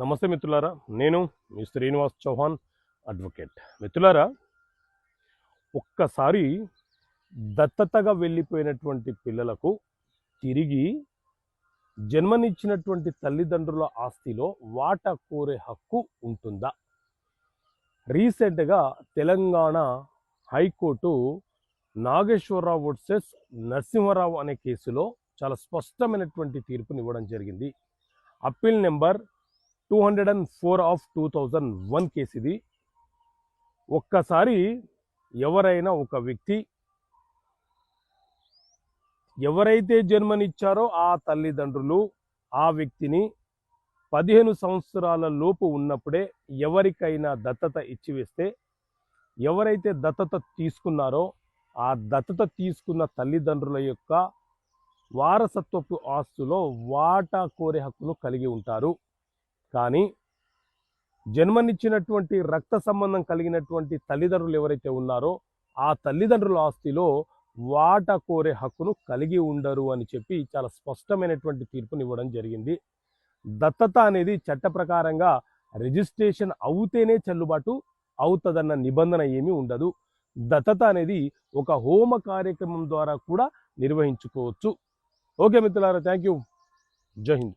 నమస్తే మిత్రులారా, నేను మీ శ్రీనివాస్ చౌహాన్ అడ్వకేట్. మిత్రులారా, ఒక్కసారి దత్తతగా వెళ్ళిపోయినటువంటి పిల్లలకు తిరిగి జన్మనిచ్చినటువంటి తల్లిదండ్రుల ఆస్తిలో వాటా కోరే హక్కు ఉంటుందా? రీసెంట్గా తెలంగాణ హైకోర్టు నాగేశ్వరరావు వర్సెస్ నరసింహారావు అనే కేసులో చాలా స్పష్టమైనటువంటి తీర్పునివ్వడం జరిగింది. అప్పీల్ నెంబర్ 204 ఆఫ్ 2001 కేసు ఇది. ఒక్కసారి ఎవరైనా ఒక వ్యక్తి ఎవరైతే జన్మనిచ్చారో ఆ తల్లిదండ్రులు ఆ వ్యక్తిని 15 సంవత్సరాల లోపు ఉన్నప్పుడే ఎవరికైనా దత్తత ఇచ్చివేస్తే, ఎవరైతే దత్తత తీసుకున్నారో ఆ దత్తత తీసుకున్న తల్లిదండ్రుల యొక్క వారసత్వపు ఆస్తులో వాటా కోరే హక్కును కలిగి ఉంటారు. కానీ జన్మనిచ్చినటువంటి రక్త సంబంధం కలిగినటువంటి తల్లిదండ్రులు ఎవరైతే ఉన్నారో ఆ తల్లిదండ్రుల ఆస్తిలో వాటా కోరే హక్కును కలిగి ఉండరు అని చెప్పి చాలా స్పష్టమైనటువంటి తీర్పునివ్వడం జరిగింది. దత్తత అనేది చట్ట ప్రకారంగా రిజిస్ట్రేషన్ అవుతేనే చెల్లుబాటు అవుతుందన్న నిబంధన ఏమీ ఉండదు. దత్తత అనేది ఒక హోమ కార్యక్రమం ద్వారా కూడా నిర్వహించుకోవచ్చు. ఓకే మిత్రులారా, థ్యాంక్ యూ. జై హింద్.